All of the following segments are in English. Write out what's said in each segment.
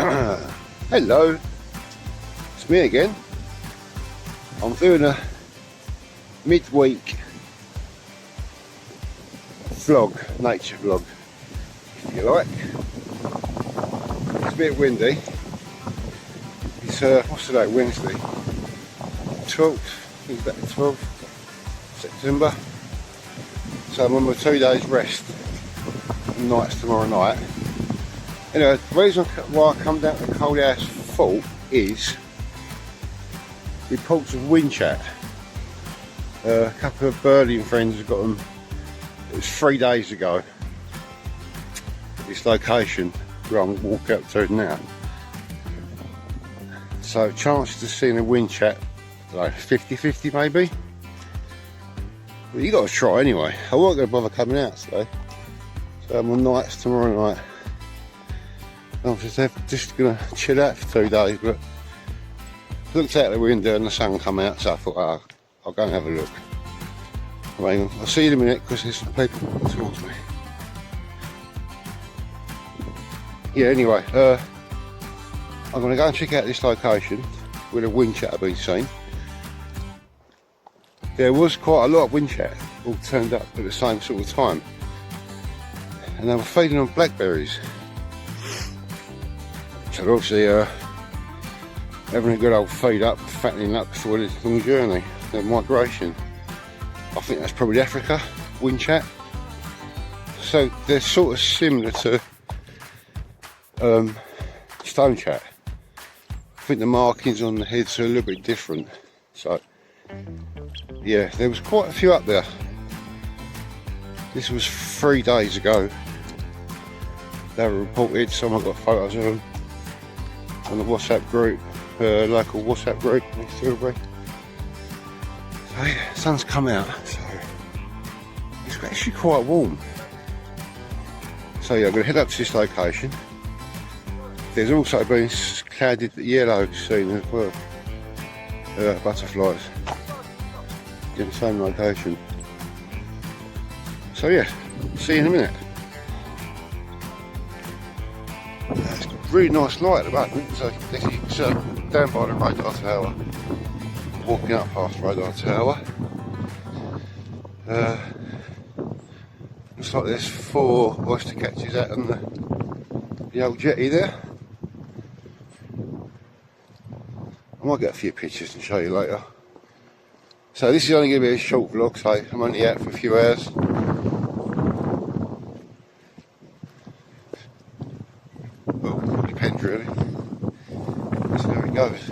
Hello, it's me again. I'm doing a midweek vlog, nature vlog, if you like. It's a bit windy. It's what's today? Wednesday, 12th. I think it's about the 12th September. So I'm on my 2 days rest. Nights tomorrow night. Anyway, the reason why I come down to the Cold House Fort is reports of wind chat. A couple of birding friends have got them. It was 3 days ago. This location where I'm walking up to now. So chances of seeing a wind chat, like 50-50 maybe. But you got to try anyway. I wasn't going to bother coming out today. So I'm on nights tomorrow night. I'm just going to chill out for 2 days, but looked out the window and the sun come out, so I thought, oh, I'll go and have a look. I mean, I'll see you in a minute because there's some people walking towards me. Yeah, anyway, I'm going to go and check out this location where the wind chat have been seen. There was quite a lot of wind chat all turned up at the same sort of time, and they were feeding on blackberries. So they're obviously having a good old feed up, fattening up before this long journey, their migration. I think that's probably Africa, wind chat. So they're sort of similar to stone chat. I think the markings on the heads are a little bit different. So yeah, there was quite a few up there. This was 3 days ago. They were reported, someone got photos of them on the WhatsApp group, local WhatsApp group next to Tilbury. So yeah, the sun's come out, so it's actually quite warm. So yeah, I'm going to head up to this location. There's also been clouded yellow seen as well, butterflies in the same location. So yeah, see you in a minute. It's got really nice light at the moment, so this is down by the radar tower, walking up past the radar tower. Looks like there's 4 oyster catchers out on the old jetty there. I might get a few pictures and show you later. So this is only going to be a short vlog, so I'm only out for a few hours. Well, it depends really. So there it goes.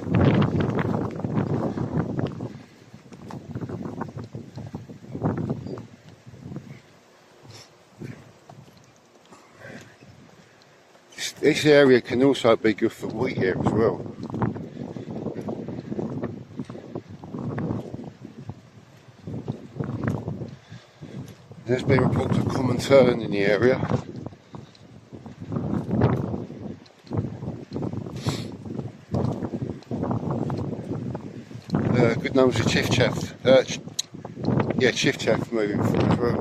This area can also be good for wheat here as well. There's been reports of common tern in the area. Good numbers of chiff-chaff. Yeah, chiff-chaff moving through as well.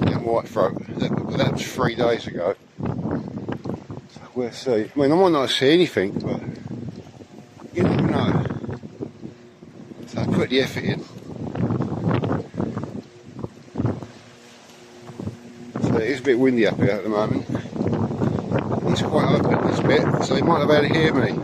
And whitethroat. That was 3 days ago. So we'll see. I mean, I might not see anything, but you never know. So put the effort in. So it is a bit windy up here at the moment. It's quite open this bit, so you might not be able to hear me.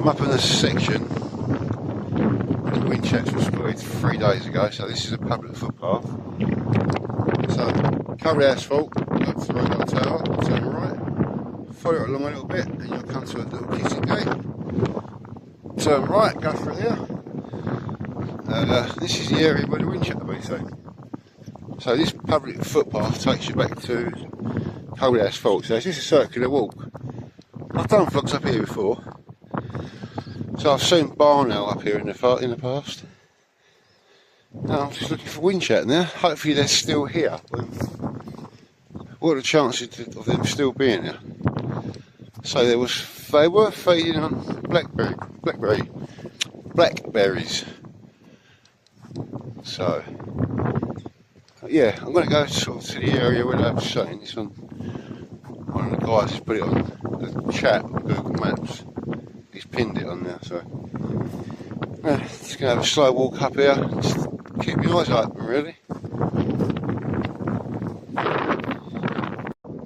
I'm up in a section where the wind checks were spotted 3 days ago, so this is a public footpath. So, covered asphalt, up to the radar tower, turn right, follow it along a little bit, and you'll come to a little kitchen gate. Turn right, go through there. This is the area where the wind check will be, so this public footpath takes you back to covered asphalt, so it's just a circular walk. I've done vlogs up here before, so I've seen Barnell up here in the past. Now I'm just looking for wind check now. Hopefully they're still here. What are the chances of them still being here? So they were feeding on blackberries. So yeah, I'm going to go sort of to the area where they've seen this on. One of the guys has put it on the chat on Google Maps. He's pinned it on there, so just going to have a slow walk up here. Just keep your eyes open, really.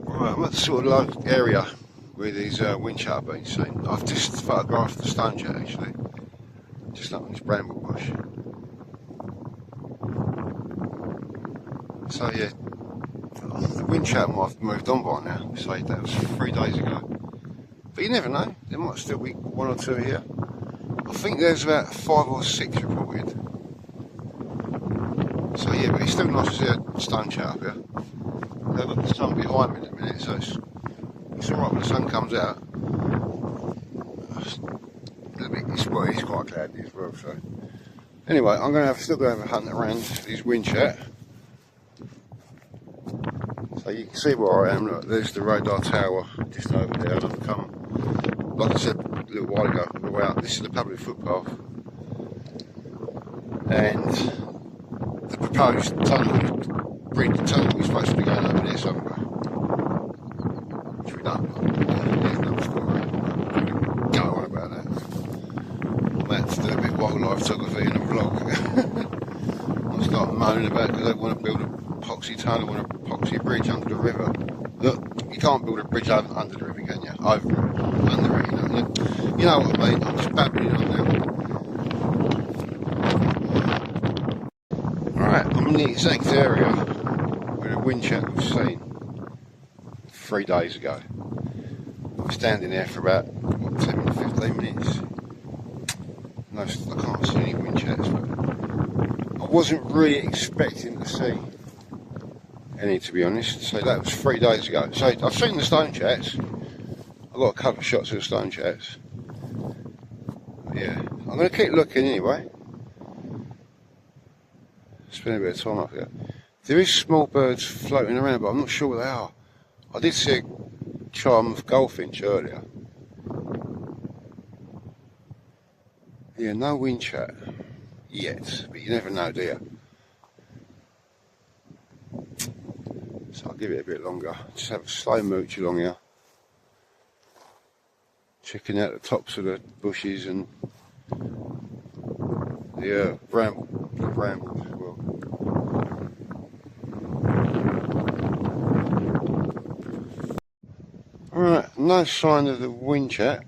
Right, I'm at the sort of low area where these wind checks have been seen. I've just photographed the stone jet actually, just up in this bramble bush. So yeah, the wind check might have moved on by now. So that was 3 days ago. But you never know, there might still be 1 or 2 here. I think there's about 5 or 6 reported. So yeah, but it's still nice to see a stone chat up here. They've got the sun behind me in a minute, so it's alright when the sun comes out. It's quite cloudy as well, so. Anyway, I'm still going to have a hunt around these wind chat. So you can see where I am. Look, there's the radar tower just over there, and I've come, like I said a little while ago, on the way up. This is the public footpath, and the proposed tunnel we're supposed to be going over there somewhere, which we don't. There's no story. Go on about that. I'm about to do a bit of wildlife photography in a vlog. I'll start moaning about because they want to build a epoxy tunnel and a epoxy bridge under the river. Look, you can't build a bridge under the river, can you? Over it, under it, you know what I mean? I'm just babbling on now. Alright, I'm in the exact area where the wind check was seen 3 days ago. I'm standing there for about, 10 to 15 minutes. No, I can't see any wind checks, but I wasn't really expecting to see any, to be honest. So that was 3 days ago. So I've seen the stone chats. I've got a couple of shots of the stone chats. Yeah, I'm going to keep looking anyway. Spend a bit of time up here. There is small birds floating around, but I'm not sure what they are. I did see a charm of goldfinch earlier. Yeah, no wind chat yet, but you never know, do you? So I'll give it a bit longer. Just have a slow mooch along here. Checking out the tops of the bushes and the brambles as well. Alright, no sign of the wind chat.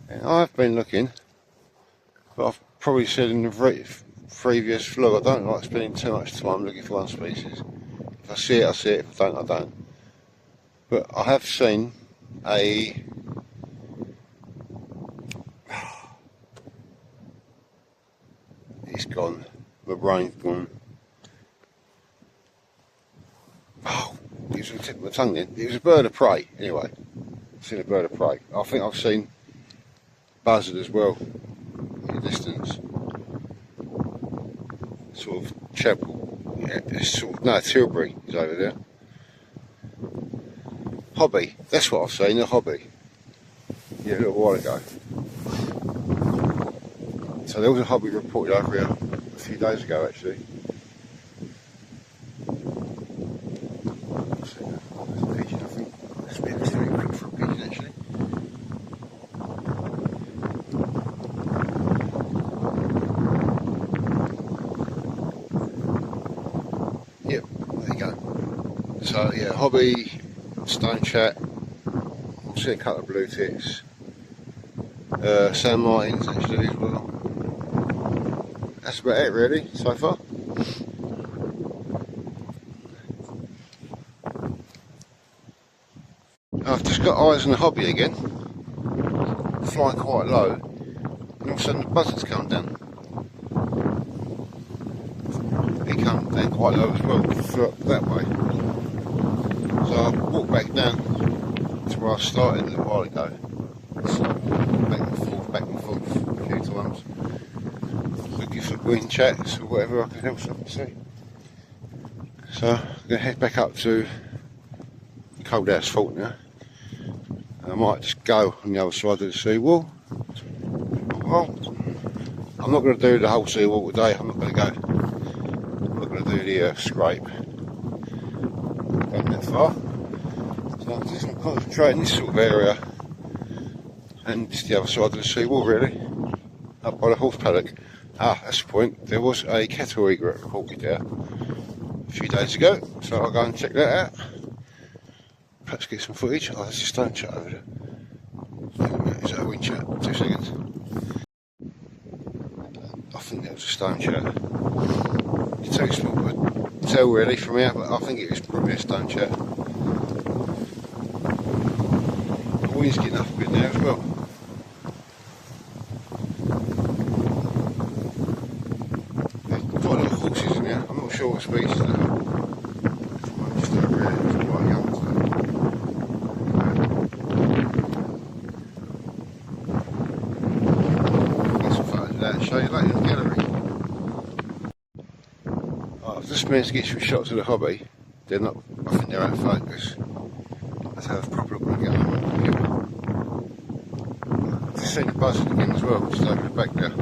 And I've been looking, but I've probably said in the previous vlog, I don't like spending too much time looking for one species. If I see it, I see it. If I don't, I don't. But I have seen a it's gone. My brain's gone. Oh, it was on the tip of my tongue then. It was a bird of prey. Anyway, I've seen a bird of prey. I think I've seen buzzard as well in the distance. Sort of Chapel. Yeah, it's sort of, no, Tilbury is over there. Hobby, that's what I've seen, a hobby. Yeah, a little while ago. So there was a hobby reported over here a few days ago actually. There's a pigeon, I think. That's a bit quick for a pigeon actually. Yep, there you go. So yeah, hobby, stone chat, see a couple of blue tits. San Martins actually as well. That's about it really so far. I've just got eyes on the hobby again, flying quite low, and all of a sudden the buzzards come down. He come down quite low as well, flew up that way. So I walked back down to where I started a little while ago. So back and forth a few times. Looking for wind chats or whatever I can help myself to see. So I'm going to head back up to Cold House Fault now. I might just go on the other side of the seawall. Well, I'm not going to do the whole seawall today. I'm not going to do the scrape. Going that far. So I'm just going to concentrate in this sort of area and just the other side of the seawall really. Up by the horse paddock. Ah, that's the point. There was a kettle egret reported there a few days ago. So I'll go and check that out. Perhaps get some footage. Oh, there's a stone chat over there. Is that a wind chat? 2 seconds. I think that was a stone chat. It's too small to tell really from here, but I think it was probably a stone chat. The wind's getting up a bit now as well. There's quite a lot of horses in here. I'm not sure what species they are. Just over here, it's quite young stuff. Show you later in the gallery. I've just managed to get some shots of the hobby. They're not, I think they're out of focus. Let's have a proper look when I get home on the computer. I've just seen the buzzard again as well, just over the back there.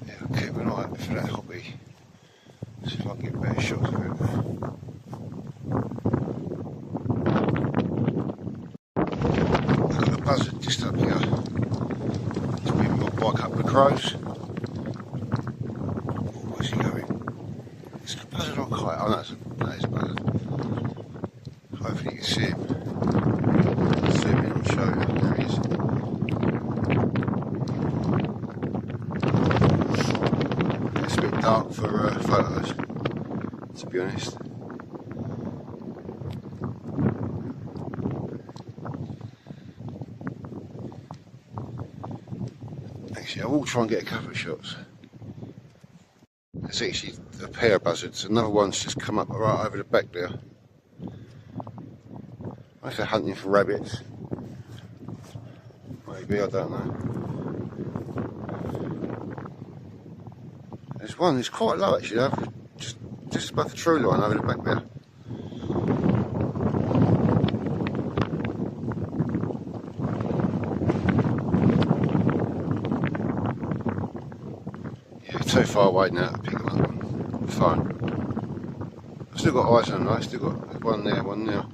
Yeah, I'll keep an eye out for that hobby. See if I can get better shots of it. Buzzard just up here. It's been mobbed by a couple of crows. Oh, where's he going? It's a buzzard on kite. Oh no, that is a buzzard. Hopefully you can see him. Zoom in and show you. There he is. It's a bit dark for photos, to be honest. Actually, I will try and get a couple of shots. There's actually a pair of buzzards. Another one's just come up right over the back there. I think they're hunting for rabbits. Maybe, I don't know. There's one that's quite low actually, just above the true line over the back there. Too far away now to pick them up on the phone. I've still got eyes on them, I've still got one there, one there.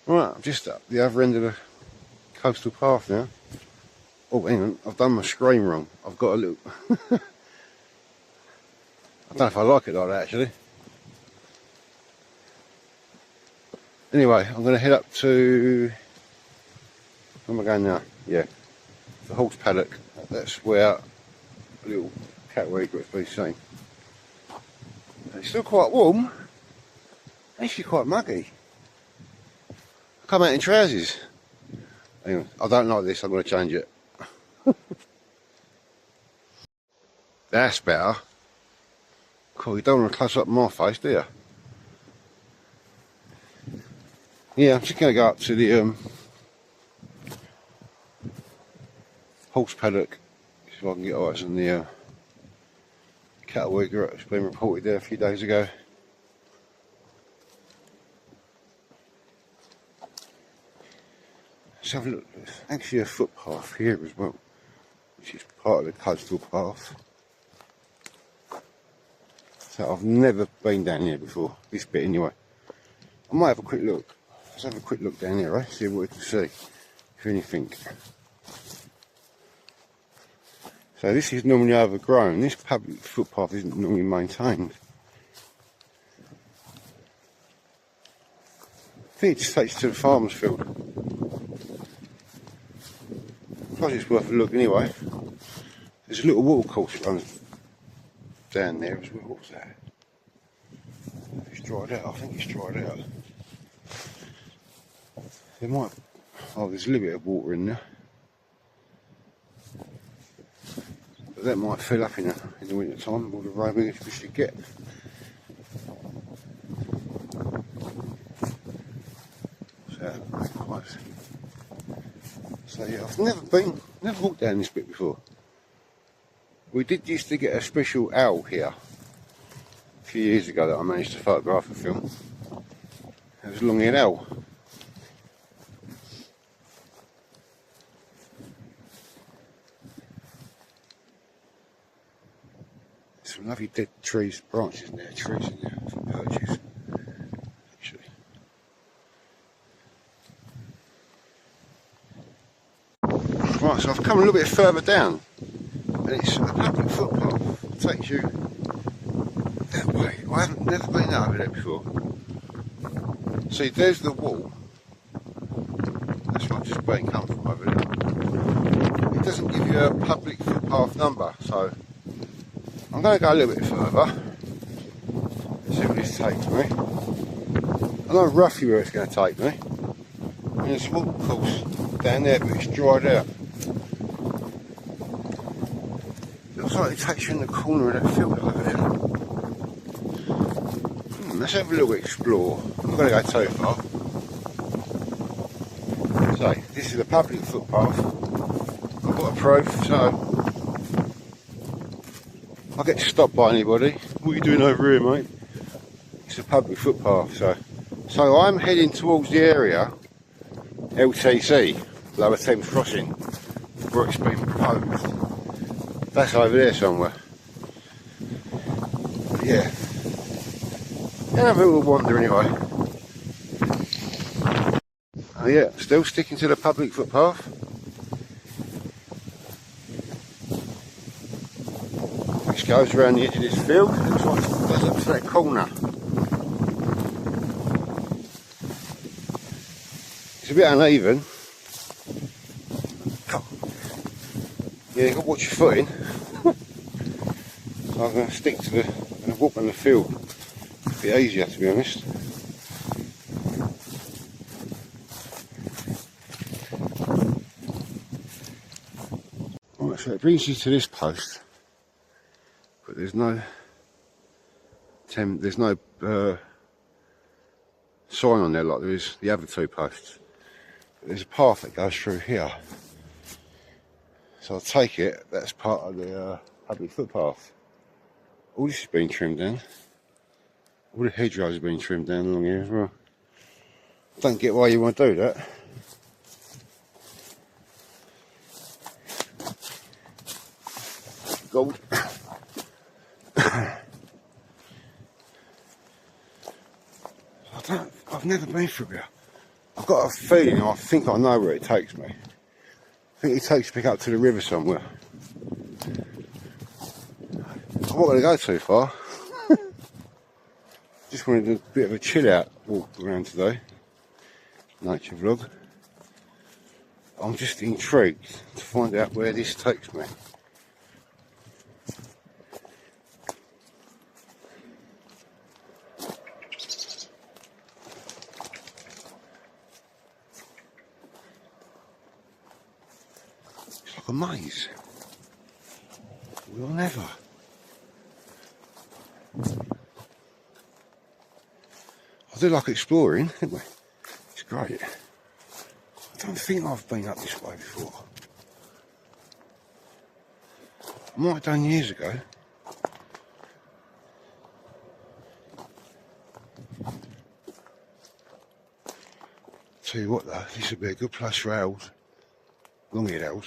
Right, I'm just up the other end of the coastal path now. Oh, hang on, I've done my screen wrong. I've got a little... I don't know if I like it like that, actually. Anyway, I'm going to head up to... Where am I going now? Yeah, the horse paddock. That's where a little cattle egret's been seen. It's still quite warm. Actually quite muggy. Come out in trousers. Hang on, I don't like this, I'm going to change it. That's better. Cool, you don't want to close up my face, do you? Yeah, I'm just going to go up to the horse paddock so I can get eyes on the cattle weaker that's been reported there a few days ago. Let's have a look. There's actually a footpath here as well, which is part of the coastal path. So I've never been down here before, this bit anyway. I might have a quick look. Let's have a quick look down here, right? See what we can see, if anything. So this is normally overgrown. This public footpath isn't normally maintained. I think it just takes you to the farmer's field. I suppose it's worth a look anyway. There's a little water course that runs down there as well. What's that? It's dried out. I think it's dried out. There might. Oh, there's a little bit of water in there. But that might fill up in the winter time, all the rain we should get. So yeah, I've never walked down this bit before. We did used to get a special owl here a few years ago that I managed to photograph and film. It was a long-eared owl. Some lovely dead trees, branches in there, trees in there, some perches, actually. Right, so I've come a little bit further down, and it's a public footpath. It takes you that way. I haven't never been over there before. See, there's the wall. That's what I've just been come from over there. It doesn't give you a public footpath number, so I'm going to go a little bit further. Let's see where this takes me. I know roughly where it's going to take me. And there's a walk course down there, but it's dried out. Looks like it takes you in the corner of that field over there. Let's have a little explore. I'm not going to go too far. So, this is a public footpath. I've got a proof, so if I get stopped by anybody, what are you doing over here, mate? It's a public footpath, so I'm heading towards the area, LTC, Lower Thames Crossing, where it's been proposed. That's over there somewhere. But yeah. Gonna have a little wander anyway. Oh yeah, still sticking to the public footpath. Which goes around the edge of this field. Looks like it goes up to that corner. It's a bit uneven. Yeah, you've got to watch your footing. So I'm going to stick to the walk on the field. A bit easier, to be honest. Right, so it brings you to this post, but there's no sign on there like there is the other two posts. But there's a path that goes through here, so I'll take it that's part of the public footpath. All this has been trimmed down. All the hedgerows have been trimmed down along here as well. Don't get why you want to do that. Gold. I've never been through here. I've got a feeling, I think I know where it takes me. I think it takes me up to the river somewhere. I'm not going to go too far. Just wanted a bit of a chill out walk around today. Nature vlog. I'm just intrigued to find out where this takes me. It's like a maze. We'll never. I do like exploring, don't we? It's great. I don't think I've been up this way before. I might have done years ago. Tell you what though, this would be a good place for owls. Long-eared owls.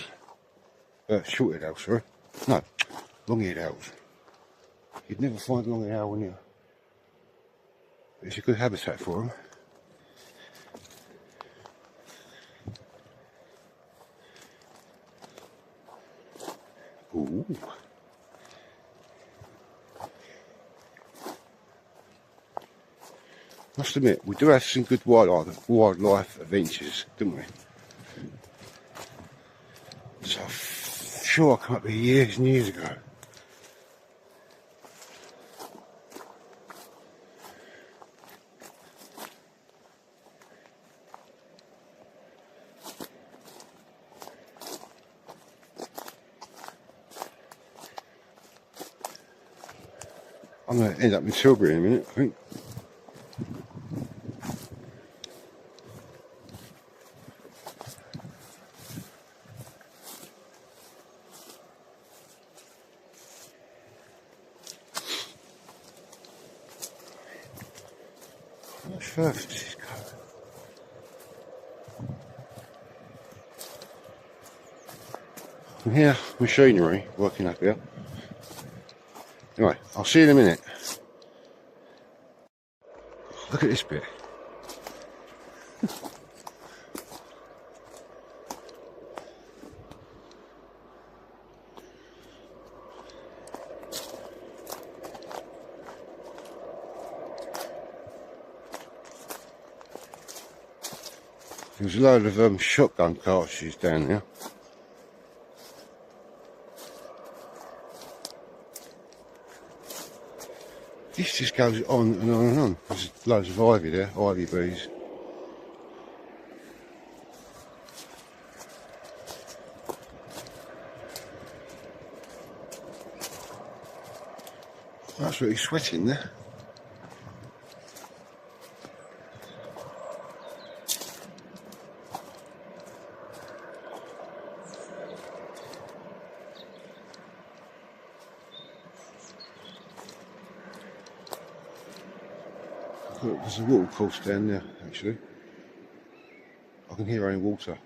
Short-eared owls, sorry. No, long-eared owls. You'd never find a long-eared owl in here. It's a good habitat for them. Ooh. Must admit, we do have some good wildlife adventures, don't we? So I'm sure I come up here years and years ago. I'm going to end up in Tilbury in a minute, I think. How much further does this go? From here, machinery working up here. Anyway, I'll see you in a minute. Look at this bit. There's a load of shotgun cartridges down there. This just goes on and on and on. There's loads of ivy there, ivy bees. That's really sweating there. Look, there's a water course down there, actually. I can hear any water.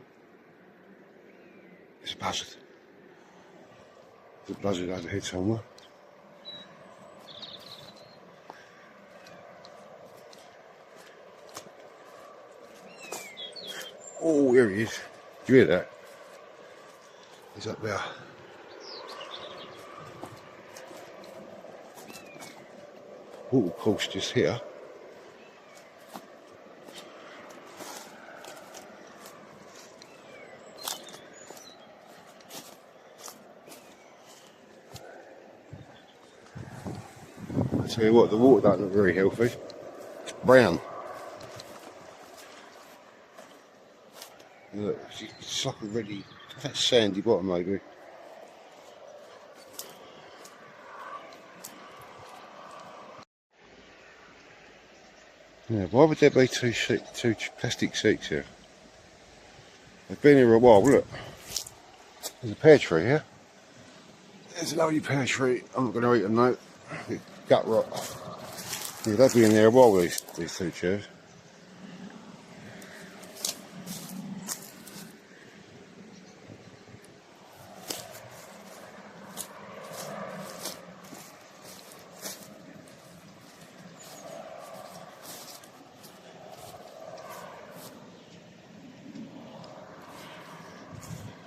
It's a buzzard. There's a buzzard overhead somewhere. Oh, here he is. Do you hear that? He's up there. Water course just here. I tell you what, the water don't look very healthy. It's brown. Look, it's like a really, that's sandy bottom maybe. Yeah, why would there be two plastic seats here? They've been here a while. Look, there's a pear tree here. There's a lovely pear tree. I'm not going to eat them though. Gut rot. Yeah, they've been in there a while, these two chairs.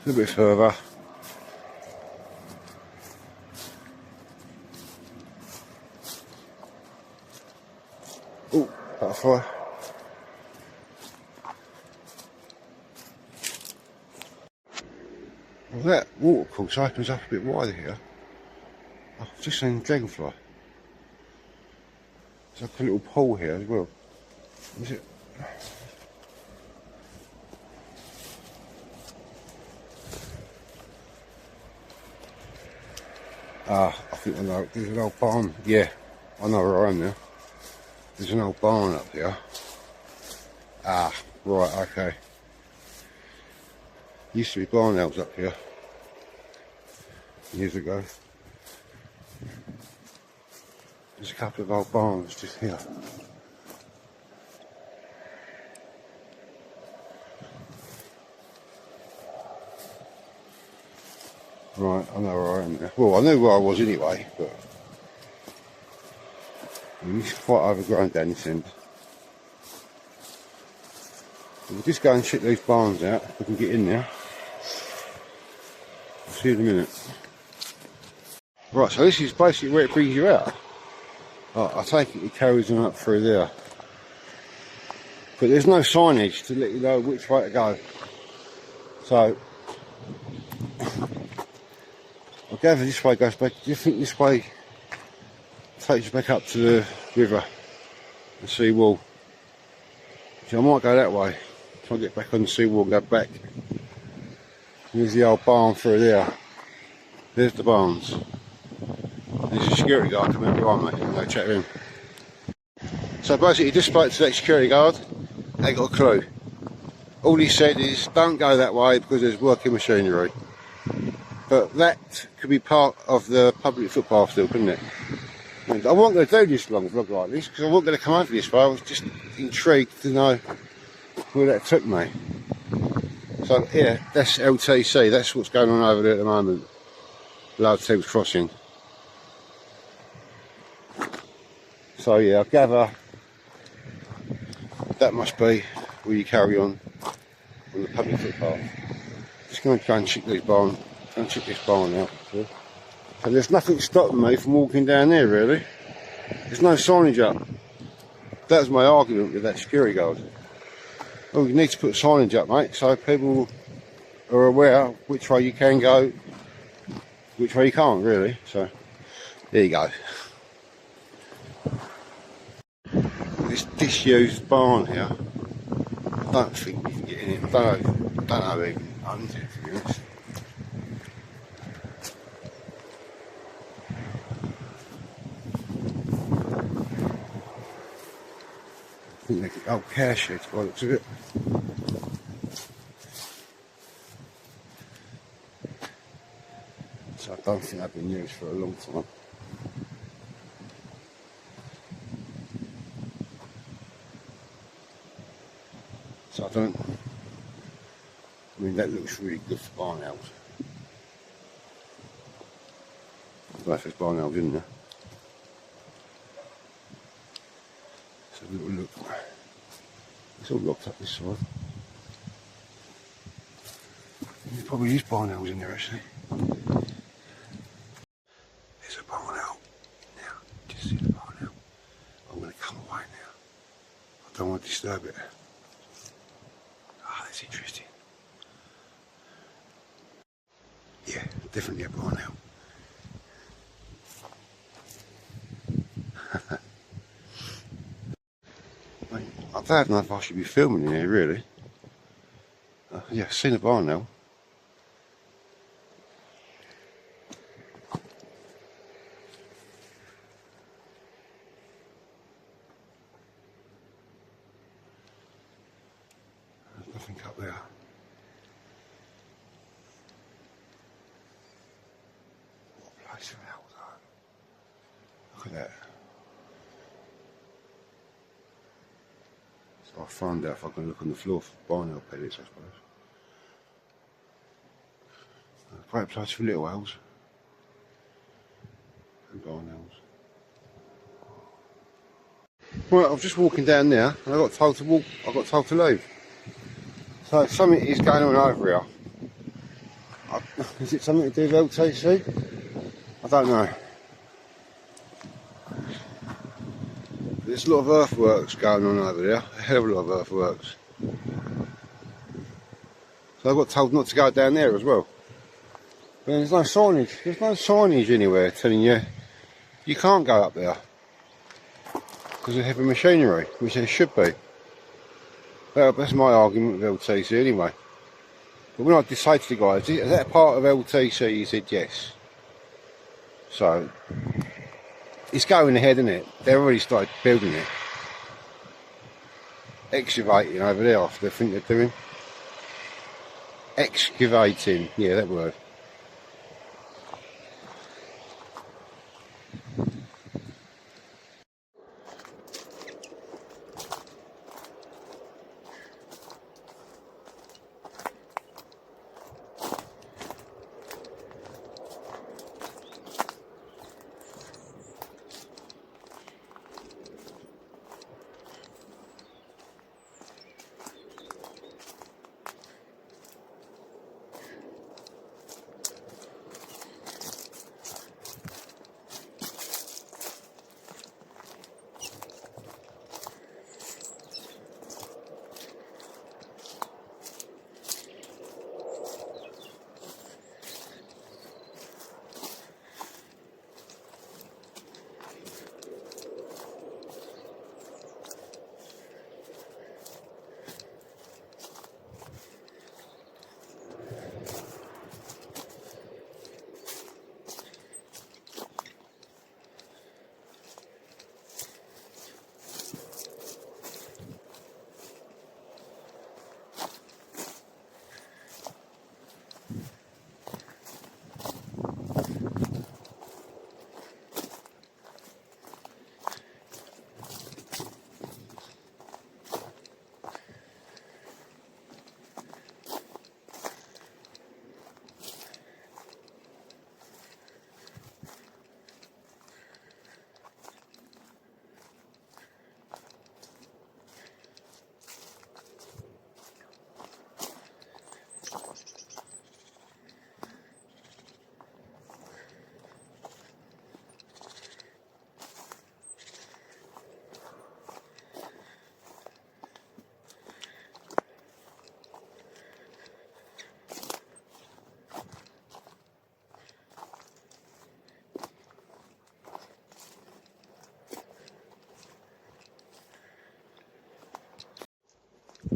A little bit further. Oh, butterfly. Well, that water course opens up a bit wider here. I've just seen dragonfly. There's like a little pool here as well. Is it? I think I know. There's an old barn. Yeah, I know where I am now. There's an old barn up here. Right, okay. Used to be barn elves up here years ago. There's a couple of old barns just here. Right, I know where I am now. Well, I knew where I was anyway, but it's quite overgrown down this end. We'll just go and check these barns out if we can get in there. I'll see you in a minute. Right, so this is basically where it brings you out. I take it carries on up through there. But there's no signage to let you know which way to go. So, I gather this way goes back. Do you think this way takes you back up to the river and sea wall? So I might go that way. Try and get back on the sea wall and go back. There's the old barn through there. There's the barns. There's a security guard coming behind me. I'll go check him. So basically, just spoke to that security guard. They got a clue. All he said is, don't go that way because there's working machinery. But that could be part of the public footpath still, couldn't it? And I wasn't going to do this long vlog like this because I wasn't going to come over this way. I was just intrigued to know where that took me. So yeah, that's LTC. That's what's going on over there at the moment. Lower Thames Crossing. So yeah, I gather that must be where you carry on the public footpath. Just going to go and check these barn. Go and check this barn out. So there's nothing stopping me from walking down there really. There's no signage up. That was my argument with that security guard. Well, you need to put signage up, mate, so people are aware which way you can go, which way you can't really. So there you go. This disused barn here, I don't think you can get in it. I don't know who even owns it, to be honest. I think they're the old cow sheds by the looks of it. So I don't think they've been used for a long time. So I mean that looks really good for barn elves. I don't know if there's barn elves in there. So a little look. It's all locked up this side. There's probably is barn elves in there actually. There's a barn owl. Now, just see the barn owl. I'm going to come away now. I don't want to disturb it. That's interesting. Yeah, definitely a barn owl. I don't know if I should be filming in here really. Yeah, I've seen a barn owl. There's nothing up there. What a place for owls though. Look at that. So I'll find out if I can look on the floor for barn owl pellets, I suppose. A great place for little owls. And barn owls. Right, I was just walking down there and I got told to walk, I got told to leave. So something is going on over here. Is it something to do with LTC? I don't know. There's a lot of earthworks going on over there, a hell of a lot of earthworks. So I got told not to go down there as well. But there's no signage anywhere telling you you can't go up there. Because of heavy machinery, which there should be. Well, that's my argument with LTC anyway. But when I did say to the guys, is that part of LTC? He said yes. So, it's going ahead, isn't it? They've already started building it. excavating over there, I think they're doing. Excavating, yeah, that word.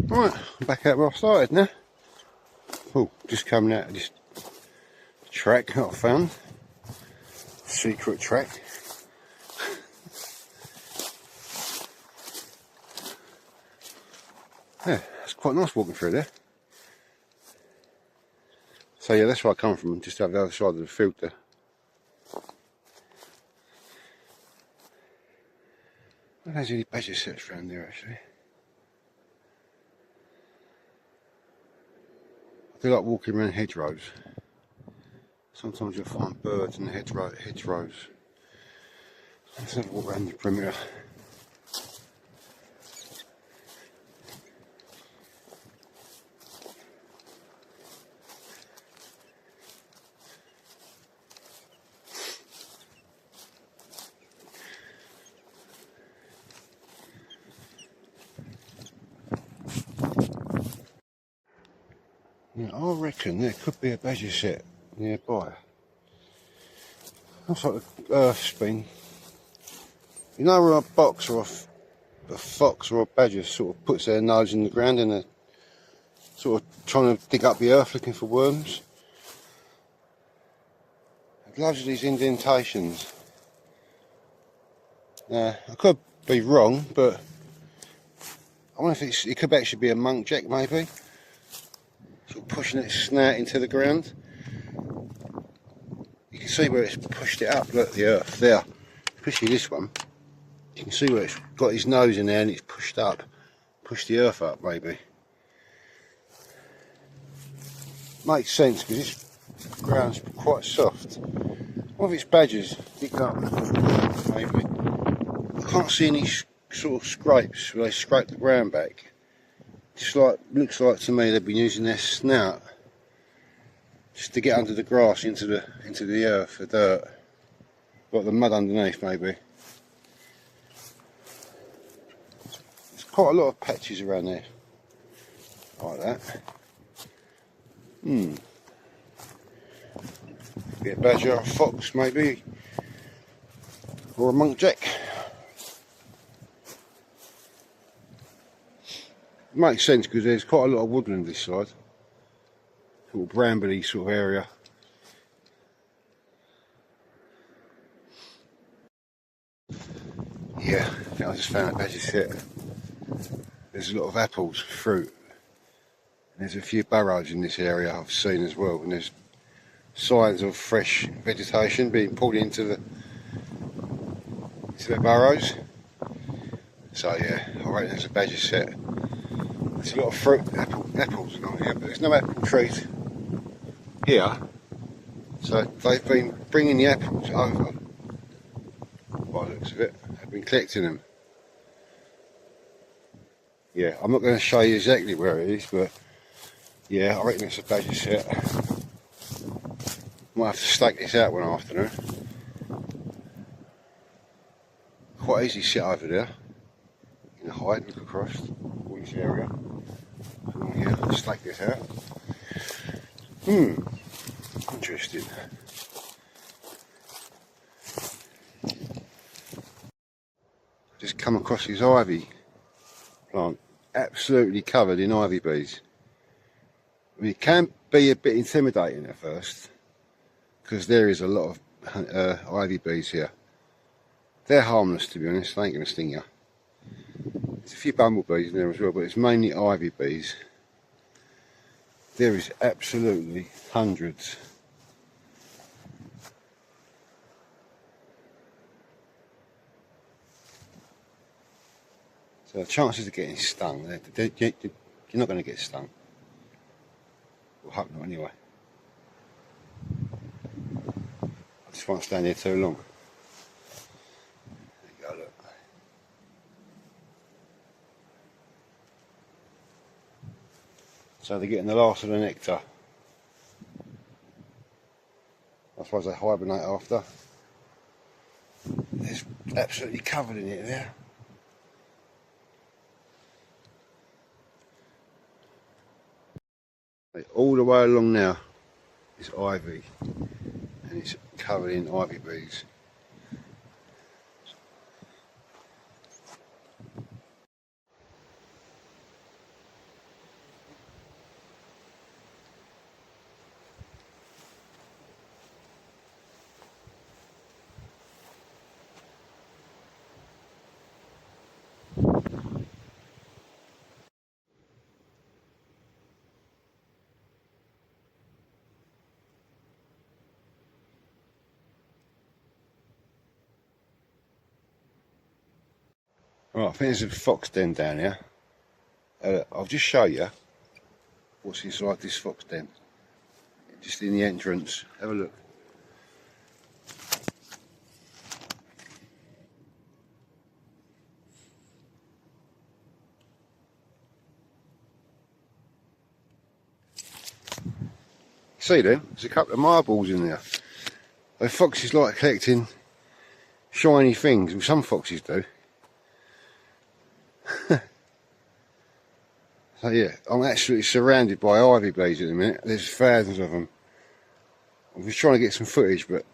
Right, I'm back out where I started now. Oh, just coming out of this track that I found. Secret track. Yeah, it's quite nice walking through there. So yeah, that's where I come from, just over the other side of the field there. Well, there's any badger sets around there actually. I do like walking around hedgerows. Sometimes you'll find birds in the hedgerows. Let's have a walk around the perimeter. Yeah, I reckon there could be a badger set nearby. Looks like the earth's been. You know where a fox or a badger sort of puts their nose in the ground and they're sort of trying to dig up the earth looking for worms? There's loads of these indentations. Now, I could be wrong, but I wonder if it could actually be a muntjac maybe. Sort of pushing its snout into the ground. You can see where it's pushed it up, look, the earth there. Especially this one. You can see where it's got his nose in there and it's pushed up. Pushed the earth up maybe. Makes sense because this ground's quite soft. What if it's badgers? Dig up maybe. I can't see any sort of scrapes where they scrape the ground back. Just like, looks like to me they've been using their snout just to get under the grass, into the earth, the dirt. Got the mud underneath maybe. There's quite a lot of patches around there. Like that. Be a badger, a fox maybe. Or a muntjac. It makes sense because there's quite a lot of woodland this side. Sort of brambly sort of area. Yeah, I think I just found a badger set. there's a lot of apples, fruit. And there's a few burrows in this area I've seen as well, and there's signs of fresh vegetation being pulled into the burrows. So yeah, I reckon there's a badger set. There's a lot of fruit, apples along here, but there's no apple trees here. So they've been bringing the apples over, by the looks of it. They've been collecting them. Yeah, I'm not going to show you exactly where it is, but yeah, I reckon it's a badger set. Might have to stake this out one afternoon. Quite easy sit over there. In the height, look across all this area. Along here, stake this out. Interesting. Just come across this ivy plant, absolutely covered in ivy bees. I mean, it can be a bit intimidating at first, because there is a lot of ivy bees here. They're harmless, to be honest, they ain't going to sting you. There's a few bumblebees in there as well, but it's mainly ivy bees. There is absolutely hundreds. So the chances of getting stung, you're not going to get stung. Well, I hope not anyway. I just won't stand here too long. There you go, look. So they're getting the last of the nectar. I suppose they hibernate after. It's absolutely covered in it there. All the way along now is ivy, and it's covered in ivy bees. Right, I think there's a fox den down here. I'll just show you what's inside this fox den. Just in the entrance. Have a look. See them? There's a couple of marbles in there. The foxes like collecting shiny things, well, some foxes do. So yeah, I'm absolutely surrounded by ivy bees at the minute. There's thousands of them. I'm just trying to get some footage, but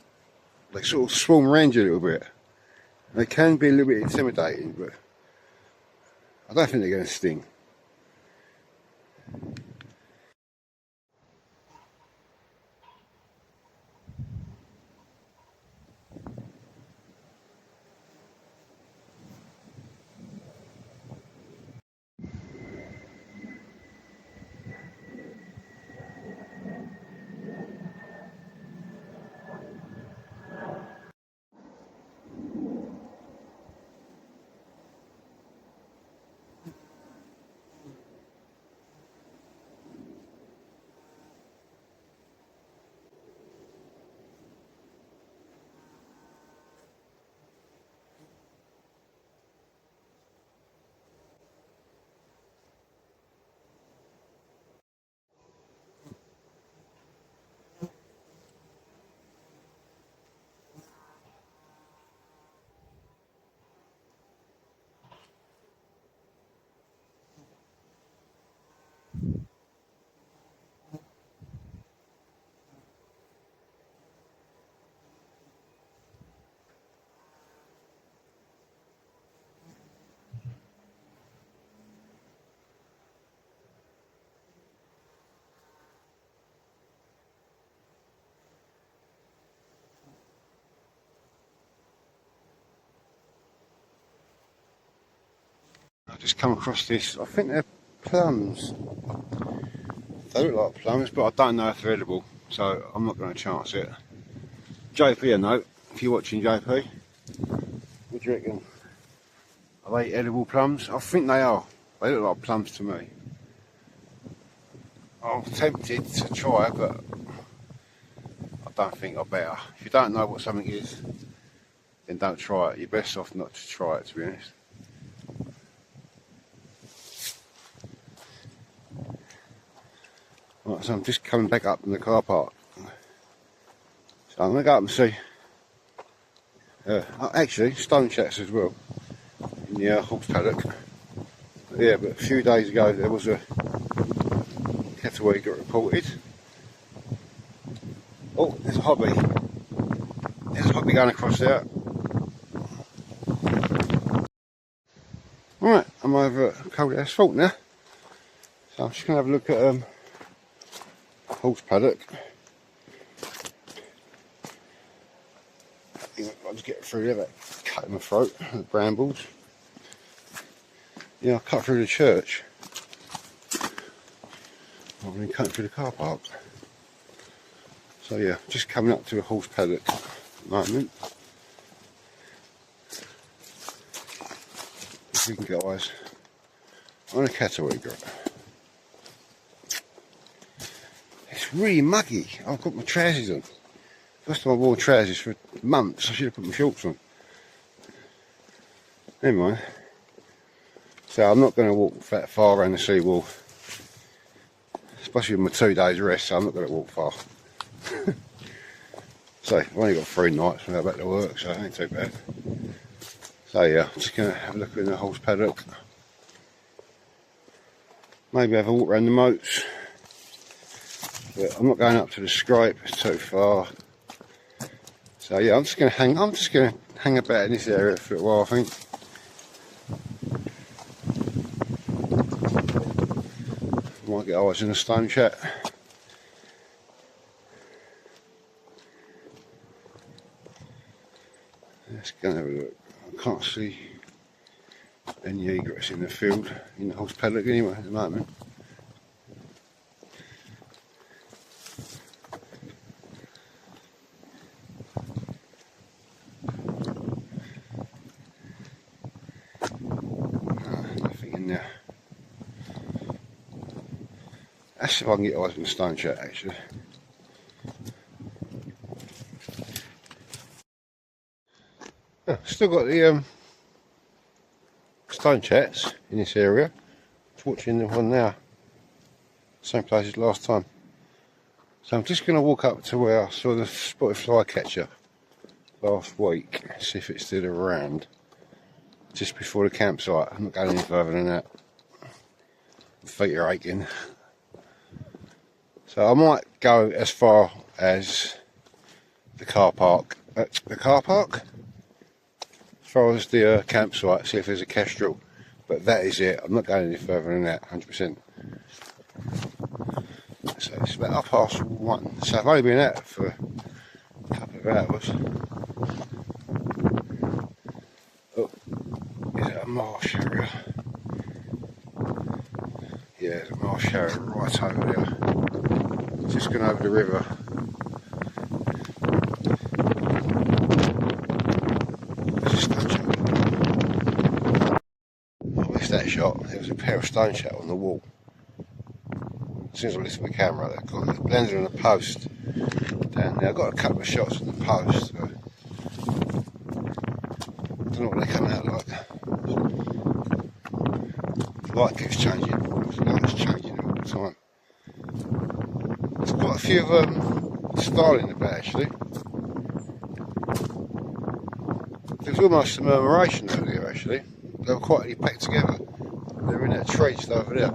they sort of swarm around you a little bit. They can be a little bit intimidating, but I don't think they're going to sting. just come across this. I think they're plums. They look like plums, but I don't know if they're edible, so I'm not going to chance it. JP, a note, if you're watching, JP, what do you reckon? Are they edible plums? I think they are. They look like plums to me. I'm tempted to try, but I don't think I better. If you don't know what something is, then don't try it. You're best off not to try it, to be honest. Right, so I'm just coming back up in the car park. So I'm going to go up and see. Actually, stone chats as well in the horse paddock. Yeah, but a few days ago there was a cattle got reported. Oh, there's a hobby. There's a hobby going across there. Right, I'm over at cold asphalt now. So I'm just going to have a look at horse paddock. I'll just get through there, that cut in my throat, the brambles. Yeah, I cut through the church. I've been cutting through the car park. So yeah, just coming up to a horse paddock at the moment. If we can get eyes on a cattle egret. It's really muggy. I've got my trousers on. First time I wore trousers for months. I should have put my shorts on. Never mind. So I'm not going to walk that far around the seawall, especially with my 2 days rest, so I'm not going to walk far. So I've only got 3 nights when I go back to work, so it ain't too bad. So yeah, I'm just going to have a look in the horse paddock. Maybe have a walk around the moats. But I'm not going up to the scrape, it's too far. So yeah, I'm just going to hang about in this area for a while, I think. Might get eyes in a stone chat. Let's go and have a look. I can't see any egrets in the field, in the horse paddock anyway at the moment. Nothing in there. That's if I can get eyes in the stone chat, actually. Oh, still got the stone chats in this area. Just watching the one now. Same place as last time. So I'm just going to walk up to where I saw the spotted flycatcher last week. See if it's still around. Just before the campsite. I'm not going any further than that. My feet are aching. So I might go as far as the car park. The car park? As far as the campsite, see if there's a kestrel. But that is it. I'm not going any further than that, 100%. So it's about 1:30. So I've only been out for a couple of hours. Oh, is it a marsh area? Yeah, there's a marsh area right over there. Just going over the river. I missed that shot. There was a pair of stone chat on the wall. As soon as I lifted my camera, they got it blended on the post down there. I got a couple of shots on the post. So I don't know what they come out like. The light keeps changing. The light's changing all the time. There's quite a few starling about actually. There was almost a murmuration earlier actually. They were quietly packed together. They were in that tree just over there.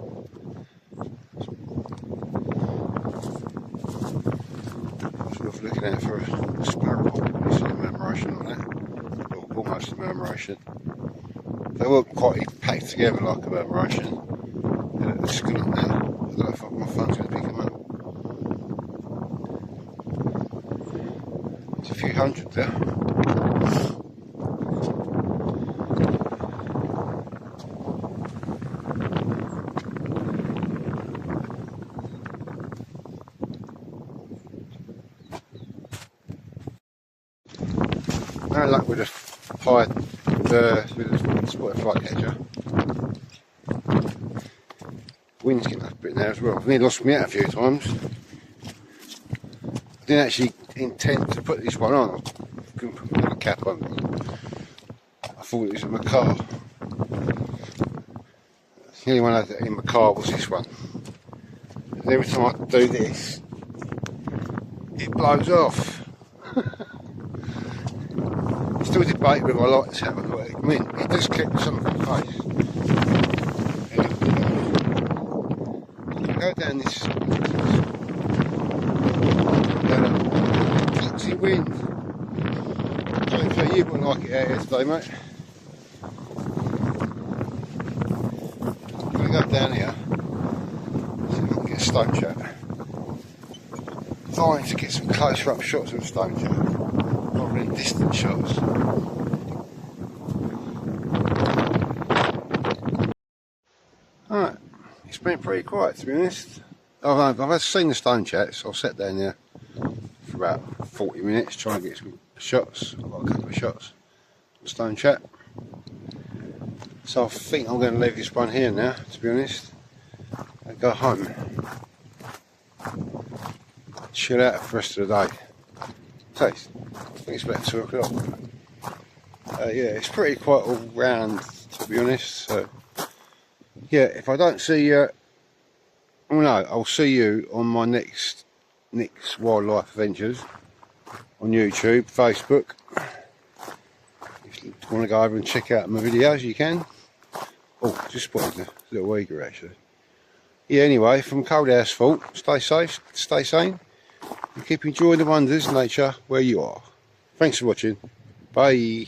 Worth looking out for a sparrow. You see a murmuration on that, or almost a murmuration. They weren't quite packed together like a murmuration. They're just going up now. I don't know if my phone's going to pick them up. There's a few hundred there. No luck with the spotted flycatcher. Wind's getting up a bit now as well. I've nearly lost me out a few times. I didn't actually intend to put this one on. I couldn't put my cap on. I thought it was a macaw. The only one I had in my car was this one. And every time I do this, it blows off. Still debate whether I like this hat or not. I mean, it just kept something on my face. Go down this kicksy wind. Hopefully you wouldn't like it out here today, mate. I'm going to go down here, see if I can get a stone chat. Trying to get some closer up shots of a stone chat, not really distant shots. Alright. It's been pretty quiet, to be honest. I've seen the stone chats. I've sat down there for about 40 minutes trying to get some shots. I've got a couple of shots of the stone chat. So I think I'm going to leave this one here now, to be honest, and go home. Chill out for the rest of the day. So, I think it's about 2 o'clock. Yeah, it's pretty quiet all round, to be honest. So, yeah, if I don't see you, well, no, I'll see you on my next wildlife adventures on YouTube, Facebook. If you want to go over and check out my videos, you can. Oh, just spotted a little eagle actually. Yeah, anyway, from Cold Asphalt, stay safe, stay sane, and keep enjoying the wonders of nature where you are. Thanks for watching. Bye.